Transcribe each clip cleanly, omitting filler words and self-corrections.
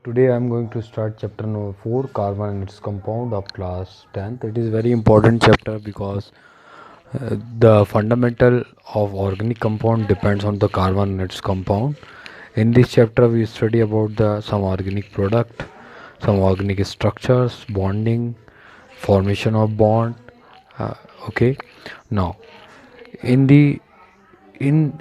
Today I am going to start chapter number 4, carbon and its compound of class 10th. It is very important chapter because the fundamental of organic compound depends on the carbon and its compound. In this chapter we study about the some organic product, some organic structures, bonding, formation of bond. Uh, okay. Now in in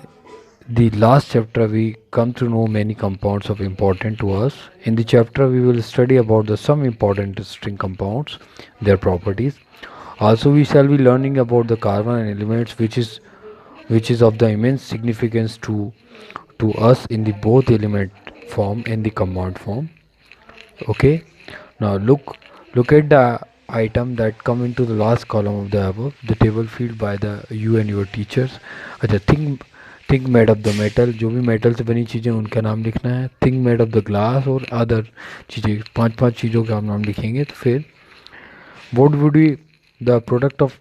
the last chapter we come to know many compounds of important to us. In the chapter we will study about the some important string compounds, their properties. Also we shall be learning about the carbon and elements which is of the immense significance to us in the both element form and the compound form. Okay. Now look at the item that come into the last column of the above, the table filled by the you and your teachers. अच्छा think made of the metal, जो भी metal से बनी चीज़ें उनका नाम लिखना है. Think made of the glass और अदर चीज़ें, पांच पांच चीज़ों का आप नाम लिखेंगे. तो फिर what would be the product of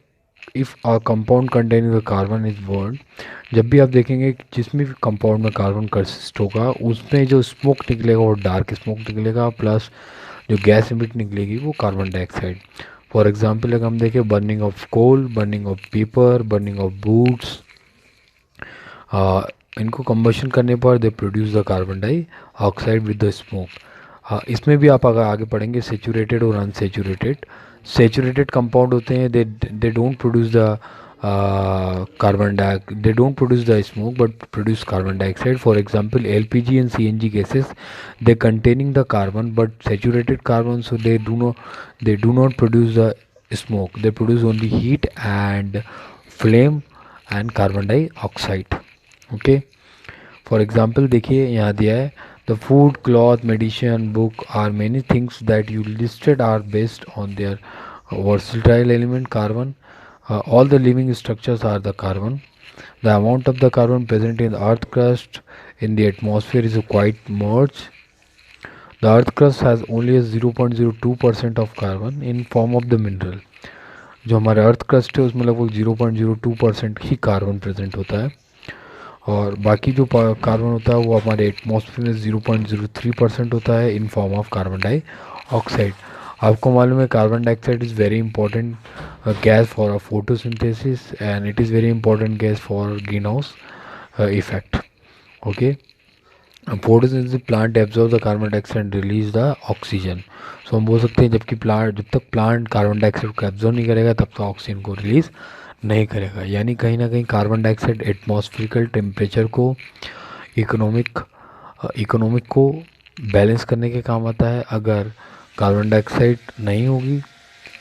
if a compound containing the carbon is burned. जब भी आप देखेंगे कि जिसमें भी कंपाउंड में कार्बन कंसिस्ट होगा उसमें जो स्मोक निकलेगा वो डार्क स्मोक निकलेगा, प्लस जो गैस इमिट निकलेगी वो कार्बन डाइऑक्साइड. फॉर एग्जांपल अगर हम देखें burning of coal, burning of paper, burning of boots, इनको कंबशन करने पर they produce the carbon dioxide with the smoke. इसमें भी आप अगर आगे पढ़ेंगे सेचूरेटेड और अनसेचूरेटेड. सेचूरेटेड कंपाउंड होते हैं, they don't produce the they don't produce the smoke but produce carbon dioxide. For example, LPG and CNG gases, they containing the carbon but saturated carbon, so they do not produce the smoke. They produce only heat and flame and carbon dioxide. Okay. For example, देखिए यहाँ दिया है the food, cloth, medicine, book are many things that you listed are based on their versatile element carbon. All the living structures are the carbon. The amount of the carbon present in the earth crust in the atmosphere is quite much. The earth crust has only a 0.02% of carbon in form of the mineral. जो हमारे earth crust है उसमें लगभग 0.02% ही carbon present होता है, और बाकी जो कार्बन होता है वो हमारे एटमॉस्फेयर में 0.03% होता है in form of carbon dioxide. आपको मालूम है carbon dioxide is very important gas for photosynthesis and it is very important gas for green house effect. Okay. Photosynthesis plant absorb the carbon dioxide and release the oxygen. So हम बोल सकते हैं जब तक plant carbon dioxide को absorb नहीं करेगा तब तक ऑक्सीजन को रिलीज नहीं करेगा. यानी कहीं ना कहीं कार्बन डाइऑक्साइड एटमॉस्फेरिकल टेम्परेचर को इकोनॉमिक को बैलेंस करने के काम आता है. अगर कार्बन डाइऑक्साइड नहीं होगी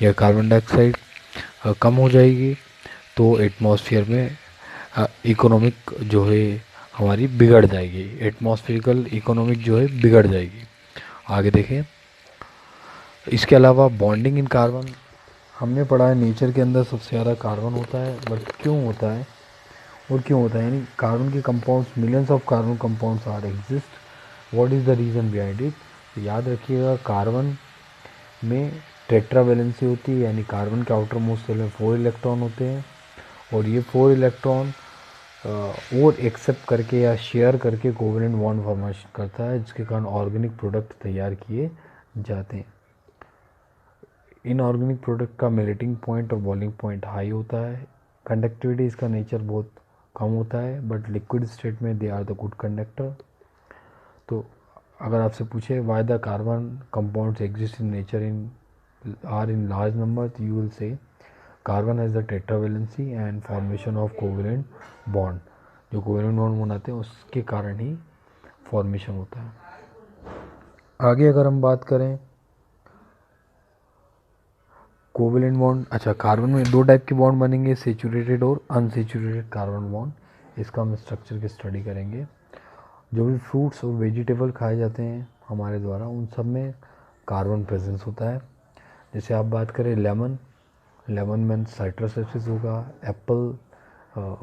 या कार्बन डाइऑक्साइड कम हो जाएगी तो एटमॉस्फेयर में इकोनॉमिक जो है हमारी बिगड़ जाएगी, एटमॉस्फेरिकल इकोनॉमिक जो है बिगड़ जाएगी. आगे देखें. इसके अलावा बॉन्डिंग इन कार्बन हमने पढ़ा है नेचर के अंदर सबसे ज़्यादा कार्बन होता है. बट क्यों होता है और क्यों होता है, यानी कार्बन के compounds, millions of carbon compounds are exist. What is the reason behind it. तो याद रखिएगा कार्बन में टेट्रावेलेंसी होती है, यानी कार्बन के आउटर मोस्ट शेल में 4 इलेक्ट्रॉन होते हैं और ये 4 इलेक्ट्रॉन और एक्सेप्ट करके या शेयर करके कोवेलेंट बॉन्ड फॉर्मेशन करता है, जिसके कारण ऑर्गेनिक प्रोडक्ट तैयार किए जाते हैं. इन ऑर्गेनिक प्रोडक्ट का मेल्टिंग पॉइंट और बॉइलिंग पॉइंट हाई होता है. कंडक्टिविटी इसका नेचर बहुत कम होता है, बट लिक्विड स्टेट में they are the good conductor. तो अगर आपसे पूछे why the carbon compounds exist in nature in large numbers, you will say carbon has the tetravalency and formation of covalent bond. जो covalent bond बनाते हैं उसके कारण ही फॉर्मेशन होता है. आगे अगर हम बात करें कोवेलेंट बॉन्ड, अच्छा कार्बन में 2 टाइप के बॉन्ड बनेंगे, सेचूरेटेड और अनसेचूरेटेड कार्बन बॉन्ड. इसका हम स्ट्रक्चर की स्टडी करेंगे. जो भी फ्रूट्स और वेजिटेबल खाए जाते हैं हमारे द्वारा उन सब में कार्बन प्रेजेंस होता है. जैसे आप बात करें लेमन में साइट्रस एसिड होगा, एप्पल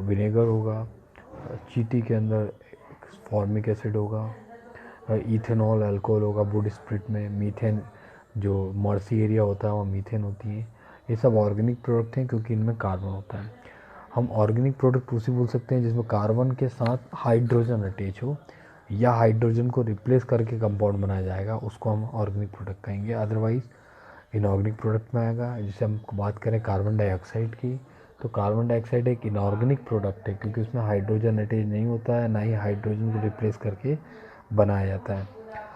विनेगर होगा, चीटी के अंदर फॉर्मिक एसिड होगा, इथेनॉल अल्कोहल होगा, वुड स्प्रिट में मीथेन, जो मर्सी एरिया होता है वहाँ मीथेन होती है. ये सब ऑर्गेनिक प्रोडक्ट हैं क्योंकि इनमें कार्बन होता है. हम ऑर्गेनिक प्रोडक्ट उसी बोल सकते हैं जिसमें कार्बन के साथ हाइड्रोजन अटैच हो. या हाइड्रोजन को रिप्लेस करके कंपाउंड बनाया जाएगा, उसको हम ऑर्गेनिक प्रोडक्ट कहेंगे। अदरवाइज इनऑर्गेनिक प्रोडक्ट में आएगा। जैसे हम बात करें कार्बन डाइऑक्साइड की, तो कार्बन डाइऑक्साइड एक इनऑर्गेनिक प्रोडक्ट है क्योंकि उसमें हाइड्रोजन अटैच नहीं होता है, ना ही हाइड्रोजन को रिप्लेस करके बनाया जाता है।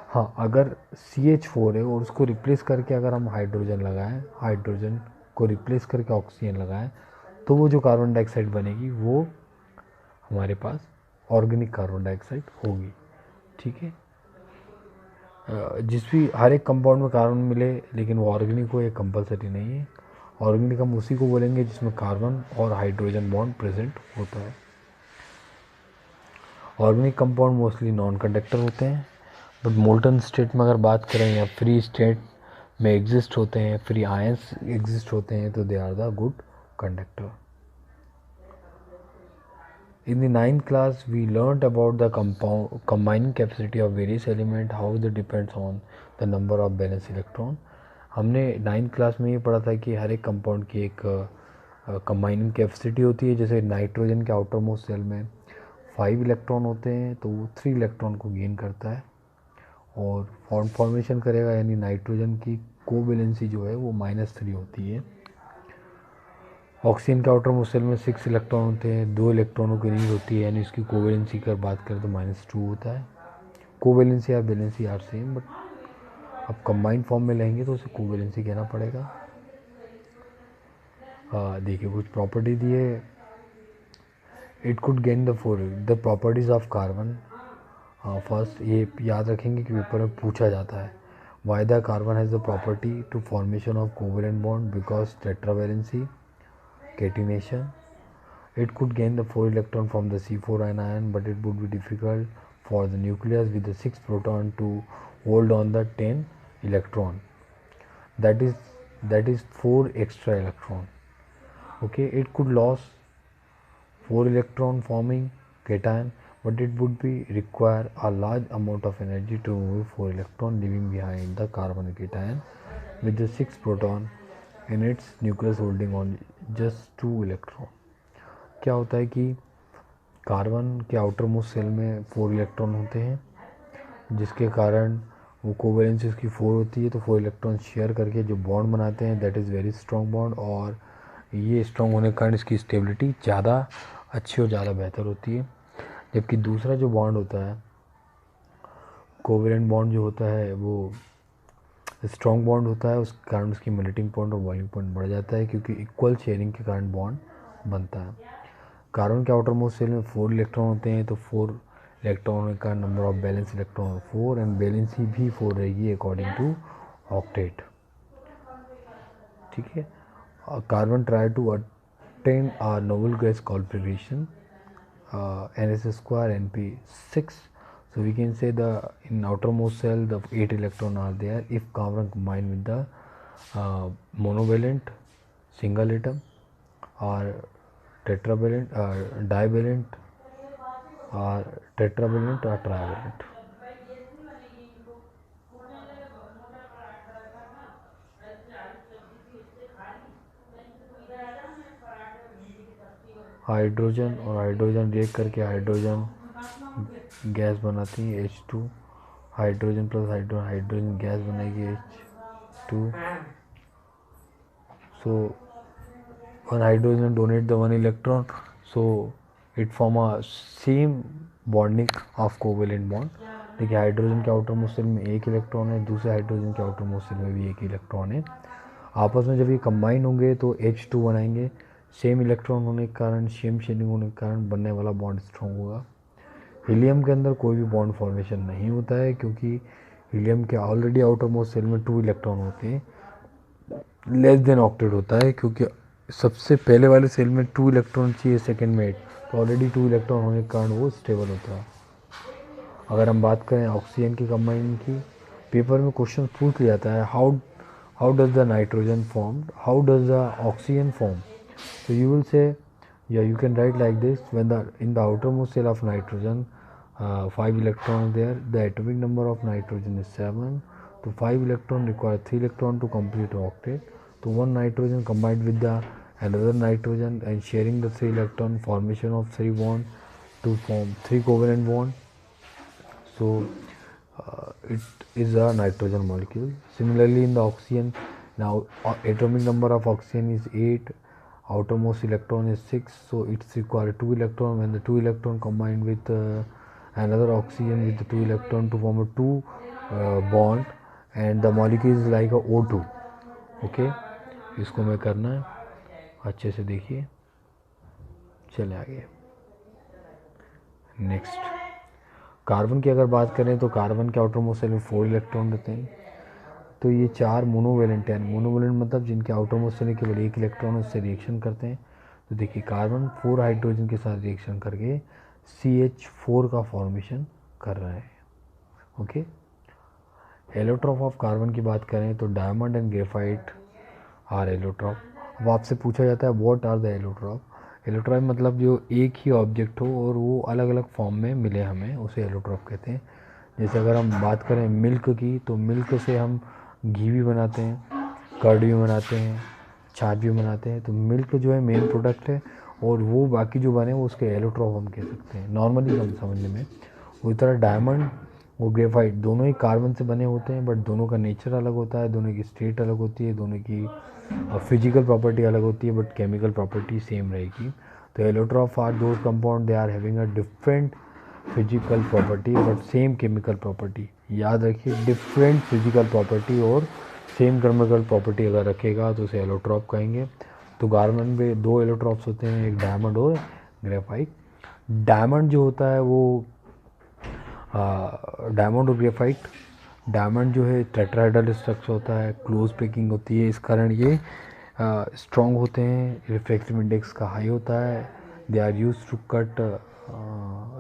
हाँ, अगर CH4 है और उसको रिप्लेस करके अगर हम हाइड्रोजन लगाएं, हाइड्रोजन को रिप्लेस करके ऑक्सीजन लगाएं, तो वो जो कार्बन डाइऑक्साइड बनेगी वो हमारे पास ऑर्गेनिक कार्बन डाइऑक्साइड होगी। ठीक है। जिस भी हर एक कंपाउंड में कार्बन मिले लेकिन वो ऑर्गेनिक हो, ये कंपलसरी नहीं है। ऑर्गेनिक हम उसी को बोलेंगे जिसमें कार्बन और हाइड्रोजन बॉन्ड प्रेजेंट होता है। Organic compound mostly non conductor होते हैं, बट मोल्टन स्टेट में अगर बात करें या फ्री स्टेट में एग्जिस्ट होते हैं, फ्री आयंस एग्जिस्ट होते हैं, तो they are the good conductor. In the ninth class, we learnt about the combining capacity of various element, how it depends on the number of valence electron. हमने ninth class में ये पढ़ा था कि हर एक कंपाउंड की एक कंबाइनिंग कैपेसिटी होती है। जैसे नाइट्रोजन के आउटर मोस्ट सेल में 5 इलेक्ट्रॉन होते हैं, तो वो 3 इलेक्ट्रॉन को गेन करता है और फॉर्मेशन करेगा, यानी नाइट्रोजन की कोवेलेंसी जो है वो -3 होती है। ऑक्सीजन के आउटर मोस्ट सेल में 6 इलेक्ट्रॉन होते हैं, 2 इलेक्ट्रॉनों की नीड होती है, यानी इसकी कोवेलेंसी की बात करें तो -2 होता है। कोवेलेंसी या वैलेंसी आर सेम, बट अब कंबाइंड फॉर्म में लेंगे तो उसे कोवेलेंसी कहना पड़ेगा। देखिए कुछ प्रॉपर्टी दी है। It could gain the properties of carbon. First ये याद रखेंगे कि पेपर में पूछा जाता है, why the carbon has the property to formation of covalent bond, because tetravalency, catenation. It could gain the 4 electron from the C4 anion, but it would be difficult for the nucleus with the 6 proton to hold on the 10 electron. That is 4 extra electron. Okay, it could lose 4 electron forming cation, but it would be require a large amount of energy to remove 4 electron, leaving behind the carbon cation with the 6 proton in its nucleus holding on just 2 electron. क्या होता है कि carbon के outer most shell में 4 electron होते हैं, जिसके कारण वो कोवेलेंसी उसकी 4 होती है, तो 4 इलेक्ट्रॉन शेयर करके जो बॉन्ड बनाते हैं that is very strong bond, और ये स्ट्रॉन्ग होने के कारण इसकी स्टेबिलिटी ज़्यादा अच्छी और ज़्यादा बेहतर होती है। जबकि दूसरा जो बॉन्ड होता है, कोवेलेंट बॉन्ड जो होता है, वो स्ट्रॉन्ग बॉन्ड होता है, उस कारण उसकी मेल्टिंग पॉइंट और बॉइलिंग पॉइंट बढ़ जाता है, क्योंकि इक्वल शेयरिंग के कारण बॉन्ड बनता है। कार्बन के आउटर मोस्ट सेल में 4 इलेक्ट्रॉन होते हैं, तो 4 इलेक्ट्रॉन का number of valence electron 4 and valency भी 4 रहेगी अकॉर्डिंग टू ऑक्टेट। ठीक है। Carbon try to attain a noble gas configuration NS2 NP6. So we can say the in outermost cell the 8 electron are there if carbon combined with the monovalent single atom or tetravalent divalent or tetravalent or trivalent. Hydrogen और hydrogen react करके hydrogen gas बनाती है H2, hydrogen plus hydrogen gas बनाएगी H2। So one hydrogen donate the 1 electron, so it form a same bonding of covalent bond. देखिए hydrogen के outer most shell में 1 electron है, दूसरे हाइड्रोजन के आउटर मोस्ट सेल में भी 1 इलेक्ट्रॉन है। आपस में जब ये कंबाइन होंगे तो H2 बनाएंगे, सेम इलेक्ट्रॉन होने के कारण, सेम शेडिंग होने के कारण बनने वाला बॉन्ड स्ट्रॉन्ग होगा। हीलियम के अंदर कोई भी बॉन्ड फॉर्मेशन नहीं होता है, क्योंकि हीलियम के ऑलरेडी आउटर मोस्ट सेल में 2 इलेक्ट्रॉन होते हैं, लेस देन ऑक्टेट होता है, क्योंकि सबसे पहले वाले सेल में 2 इलेक्ट्रॉन चाहिए, सेकेंड में 8, तो ऑलरेडी 2 इलेक्ट्रॉन होने के कारण वो स्टेबल होता है। अगर हम बात करें ऑक्सीजन की कंबाइनिंग की, पेपर में क्वेश्चन पूछ लिया जाता है how does the nitrogen form, how does the oxygen form. So you will say, yeah, you can write like this: when in the outermost cell of nitrogen, 5 electrons there. The atomic number of nitrogen is 7. So 5 electron require 3 electron to complete the octet. So one nitrogen combined with the another nitrogen and sharing the 3 electron, formation of 3 bond to form 3 covalent bond. so it is a nitrogen molecule. Similarly, in the oxygen, now atomic number of oxygen is 8, outermost electron is 6, so it's require 2 electron. When the 2 electron combined with another oxygen with the 2 electron to form a 2 bond, and the molecule is like a O2. Okay, इसको मैं करना है अच्छे से, देखिए चले आगे। Next, carbon की अगर बात करें तो कार्बन के आउटर मोस्ट शेल में 4 इलेक्ट्रॉन रहते हैं। तो ये 4 मोनोवेलेंट हैं। मोनोवेलेंट मतलब जिनके आउटर मोस्ट शेल में केवल 1 इलेक्ट्रॉन उससे रिएक्शन करते हैं। तो देखिए कार्बन 4 हाइड्रोजन के साथ रिएक्शन करके CH4 का फॉर्मेशन कर रहा है। ओके, एलोट्रॉप ऑफ कार्बन की बात करें तो diamond and graphite are allotrope. अब आपसे पूछा जाता है what are the allotrope. Allotrope मतलब जो एक ही ऑब्जेक्ट हो और वो अलग अलग फॉर्म में मिले हमें, उसे एलोट्रॉप कहते हैं। जैसे अगर हम बात करें मिल्क की, तो मिल्क से हम घी भी बनाते हैं, कर्ड भी बनाते हैं, छाछ भी बनाते हैं। तो मिल्क जो है मेन प्रोडक्ट है, और वो बाकी जो बने वो उसके एलोट्रॉप हम कह सकते हैं नॉर्मली हम समझने में। उसी तरह डायमंड और ग्रेफाइट दोनों ही कार्बन से बने होते हैं, बट दोनों का नेचर अलग होता है, दोनों की स्टेट अलग होती है, दोनों की फिजिकल प्रॉपर्टी अलग होती है, बट केमिकल प्रॉपर्टी सेम रहेगी। तो allotrope are those compound they are having a different physical property but same chemical property. याद रखिए, डिफरेंट फिजिकल प्रॉपर्टी और सेम केमिकल प्रॉपर्टी अगर रखेगा तो उसे एलोट्रॉप कहेंगे। तो कार्बन में 2 एलोट्रॉप्स होते हैं, एक डायमंड और ग्रेफाइट। डायमंड जो होता है वो डायमंड और ग्रेफाइट, डायमंड जो है टेट्राहेड्रल स्ट्रक्चर होता है, क्लोज पैकिंग होती है, इस कारण ये स्ट्रॉन्ग होते हैं, रिफ्रैक्टिव इंडेक्स का हाई होता है। They are use to cut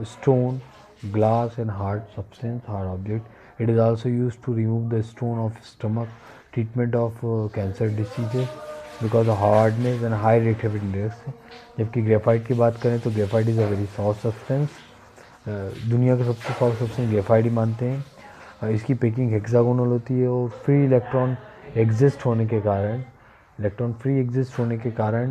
stone, glass and hard substance, hard object. It is also use to remove the stone of stomach, treatment of cancer diseases because of hardness and high refractive index. जबकि graphite की बात करें तो graphite is a very soft substance. दुनिया का सबसे soft substance graphite ही मानते हैं। इसकी पैकिंग हेक्सागोनल होती है और फ्री इलेक्ट्रॉन एग्जिस्ट होने के कारण,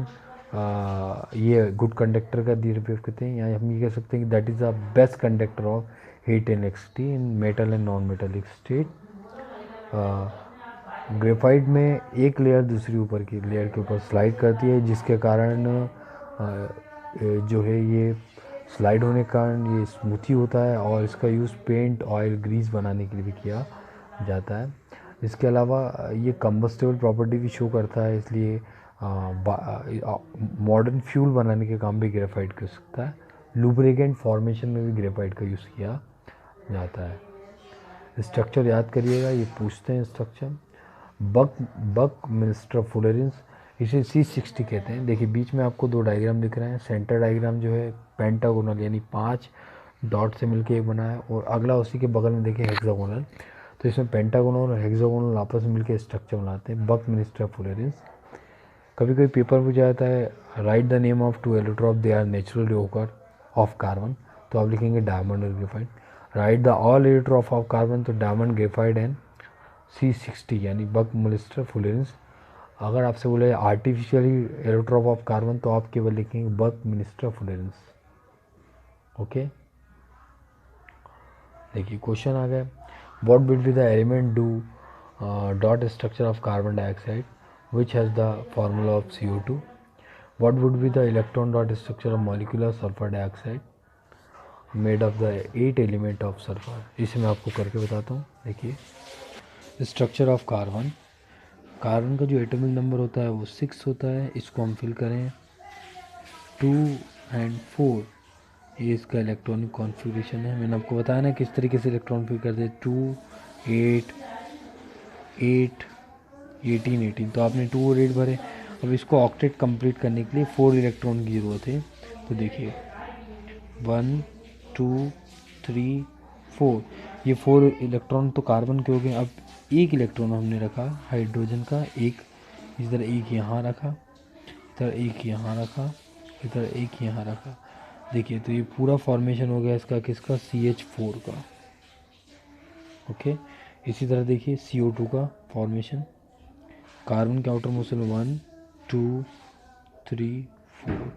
ये गुड कंडक्टर का रिप्रेजेंट करते हैं। या हम ये कह सकते हैं कि that is the best conductor of heat and exist in metal and non metallic state. Graphite में एक लेयर दूसरी ऊपर की लेयर के ऊपर स्लाइड करती है, जिसके कारण जो है ये स्लाइड होने के कारण ये स्मूथी होता है, और इसका यूज़ पेंट, ऑयल, ग्रीस बनाने के लिए भी किया जाता है। इसके अलावा ये कंबस्टेबल प्रॉपर्टी भी शो करता है, इसलिए मॉडर्न फ्यूल बनाने के काम भी ग्रेफाइट कर सकता है। लुब्रिकेंट फॉर्मेशन में भी ग्रेफाइट का यूज़ किया जाता है। स्ट्रक्चर याद करिएगा, ये पूछते हैं स्ट्रक्चर। बकमिंस्टर फुलरेंस, इसे C60 कहते हैं। देखिए बीच में आपको 2 डायग्राम दिख रहे हैं। सेंटर डायग्राम जो है पेंटागोनल यानी 5 डॉट से मिलके एक बना है, और अगला उसी के बगल में देखिए हेक्सागोनल। तो इसमें पेंटागोनल और हेक्सागोनल आपस में मिलकर स्ट्रक्चर बनाते हैं बकमिंस्टर फुलरेंस। कभी कभी पेपर पूछा जाता है write the name of 2 allotrope they are naturally occur of carbon, तो आप लिखेंगे डायमंड और graphite. Write the all allotrope of carbon, तो डायमंड, ग्रेफाइट एंड C60 यानी बकमिंस्टर फुलरेंस। अगर आपसे बोले आर्टिफिशियली एलोट्रॉप ऑफ कार्बन, तो आप केवल लिखेंगे बकमिंस्टर फुलरेंस। ओके, देखिए क्वेश्चन आ गया, what will be the element do dot structure of carbon dioxide which has the formula of CO2? What would be the electron dot structure of molecular sulfur dioxide made of the 8 element of sulfur? इसे मैं आपको करके बताता हूँ। देखिए structure of carbon, carbon का जो atomic number होता है वो 6 होता है। इसको हम फिल करें 2 and 4, ये इसका इलेक्ट्रॉनिक कॉन्फ़िगरेशन है। मैंने आपको बताया ना किस तरीके से इलेक्ट्रॉन फिल करते हैं, 2 8 8 18 18। तो आपने 2 और 8 भरे। अब इसको ऑक्टेट कंप्लीट करने के लिए 4 इलेक्ट्रॉन की ज़रूरत है। तो देखिए 1 2 3 4, ये 4 इलेक्ट्रॉन तो कार्बन के हो गए। अब एक इलेक्ट्रॉन हमने रखा हाइड्रोजन का, एक इधर, एक यहाँ रखा, इधर एक यहाँ रखा, इधर एक यहाँ रखा। देखिए तो ये पूरा फॉर्मेशन हो गया इसका, किसका, CH4 का। ओके, इसी तरह देखिए CO2 का फॉर्मेशन, कार्बन के आउटर मोस्ट शेल 1 2 3 4।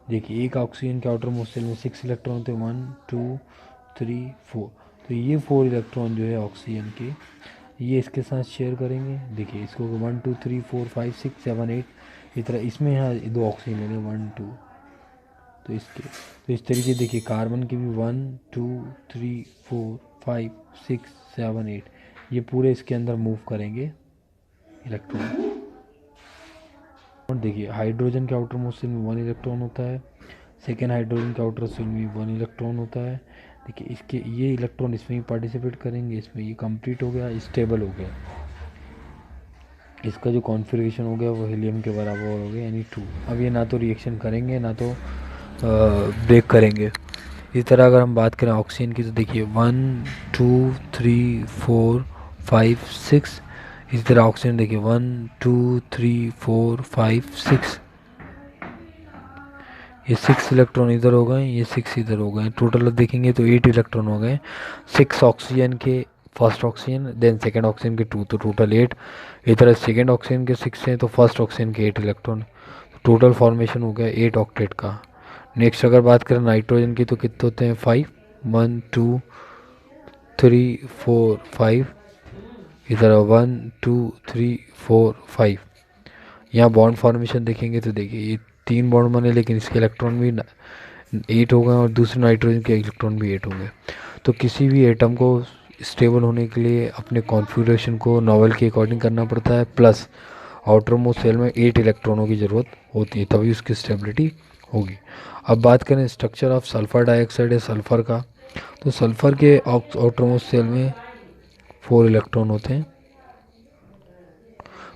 देखिए एक ऑक्सीजन के आउटर मोस्ट शेल में 6 इलेक्ट्रॉन होते हैं, 1 2 3 4। तो ये 4 इलेक्ट्रॉन जो है ऑक्सीजन के, ये इसके साथ शेयर करेंगे। देखिए इसको 1 2 3 4 5 6 7 8 इस तरह, इसमें यहाँ 2 ऑक्सीजन ले लें 1 2, तो इसके, तो इस तरीके देखिए कार्बन के भी 1 2 3 4 5 6 7 8, ये पूरे इसके अंदर मूव करेंगे इलेक्ट्रॉन। और देखिए हाइड्रोजन के आउटर मोस्ट शेल में 1 इलेक्ट्रॉन होता है, सेकेंड हाइड्रोजन के आउटर शेल में 1 इलेक्ट्रॉन होता है। देखिए इसके ये इलेक्ट्रॉन इसमें ही पार्टिसिपेट करेंगे, इसमें ये कंप्लीट हो गया, स्टेबल हो गया। इसका जो कॉन्फ़िगरेशन हो गया वो हीलियम के बराबर हो गया, यानी 2। अब ये ना तो रिएक्शन करेंगे ना तो ब्रेक करेंगे। इस तरह अगर हम बात करें ऑक्सीजन की, तो देखिए 1 2 3 4 5 6, इसी तरह ऑक्सीजन देखिए 1 2 3 4 5 6, ये 6 इलेक्ट्रॉन इधर हो गए, ये 6 इधर हो गए, टोटल देखेंगे तो 8 इलेक्ट्रॉन हो गए। 6 ऑक्सीजन के first oxygen, then second oxygen के 2, तो टोटल 8। इस तरह सेकेंड ऑक्सीजन के 6 हैं तो फर्स्ट ऑक्सीजन के 8 इलेक्ट्रॉन, टोटल फॉर्मेशन हो गया 8 ऑक्टेट का। नेक्स्ट अगर बात करें नाइट्रोजन की, तो कितने होते हैं 5, 1 2 3 4 5, इधर 1 2 3 4 5। यहाँ बॉन्ड फॉर्मेशन देखेंगे तो देखिए ये 3 बॉन्ड बने, लेकिन इसके इलेक्ट्रॉन भी 8 हो गए और दूसरे नाइट्रोजन के इलेक्ट्रॉन भी 8 होंगे। तो किसी भी एटम को स्टेबल होने के लिए अपने कॉन्फ़िगरेशन को नॉवेल के अकॉर्डिंग करना पड़ता है, प्लस आउटर मोस्ट शेल में 8 इलेक्ट्रॉनों की ज़रूरत होती है, तभी उसकी स्टेबिलिटी होगी। अब बात करें स्ट्रक्चर ऑफ सल्फ़र डाइऑक्साइड या सल्फ़र का, तो सल्फ़र के आउटर मोस्ट शेल में 4 इलेक्ट्रॉन होते हैं।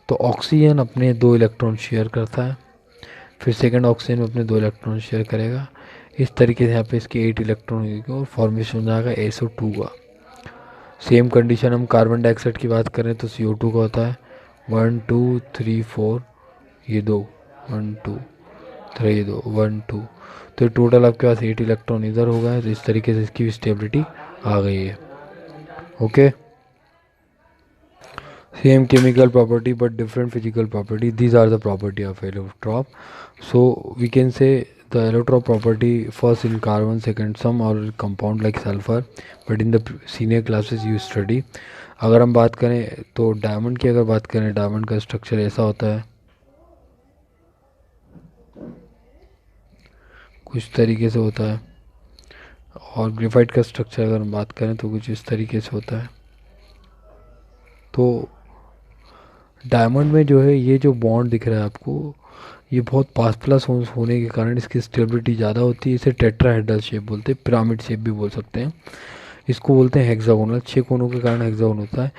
तो ऑक्सीजन अपने 2 इलेक्ट्रॉन शेयर करता है, फिर सेकंड ऑक्सीजन में अपने 2 इलेक्ट्रॉन शेयर करेगा। इस तरीके से यहाँ पे इसके 8 इलेक्ट्रॉन होगी और फॉर्मेशन हो जाएगा SO2 का। सेम कंडीशन हम कार्बन डाइऑक्साइड की बात करें तो CO2 का होता है 1 2 3 4, ये 2 1 2 3 2 1 2, तो टोटल आपके पास 8 इलेक्ट्रॉन इधर होगा है। तो इस तरीके से इसकी स्टेबिलिटी आ गई है। Okay, same chemical property but different physical property, these are the property of allotrop. So we can say the allotrop property first in carbon, second some or compound like sulfur, but in the senior classes you study. अगर हम बात करें तो diamond की, अगर बात करें diamond का स्ट्रक्चर ऐसा होता है, कुछ तरीके से होता है। और ग्रेफाइट का स्ट्रक्चर अगर हम बात करें तो कुछ इस तरीके से होता है। तो डायमंड में जो है ये जो बॉन्ड दिख रहा है आपको, ये बहुत पास प्लस होने के कारण इसकी स्टेबिलिटी ज़्यादा होती है। इसे टेट्राहेड्रल शेप बोलते हैं, पिरामिड शेप भी बोल सकते हैं। इसको बोलते हैं हेक्सागोनल, 6 कोनों के कारण हेक्सागोन होता है।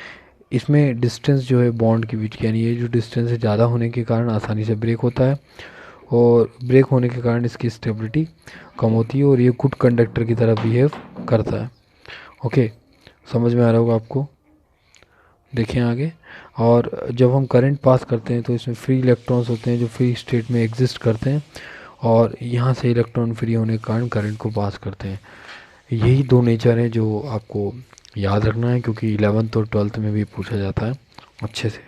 इसमें डिस्टेंस जो है बॉन्ड के बीच की, यानी ये जो डिस्टेंस है ज़्यादा होने के कारण आसानी से ब्रेक होता है, और ब्रेक होने के कारण इसकी स्टेबिलिटी कम होती है और ये गुड कंडक्टर की तरह बिहेव करता है। ओके, समझ में आ रहा होगा आपको। देखें आगे, और जब हम करंट पास करते हैं तो इसमें फ्री इलेक्ट्रॉन्स होते हैं जो फ्री स्टेट में एग्जिस्ट करते हैं, और यहाँ से इलेक्ट्रॉन फ्री होने के कारण करंट को पास करते हैं। यही 2 नेचर हैं जो आपको याद रखना है, क्योंकि 11th और 12th में भी पूछा जाता है अच्छे से।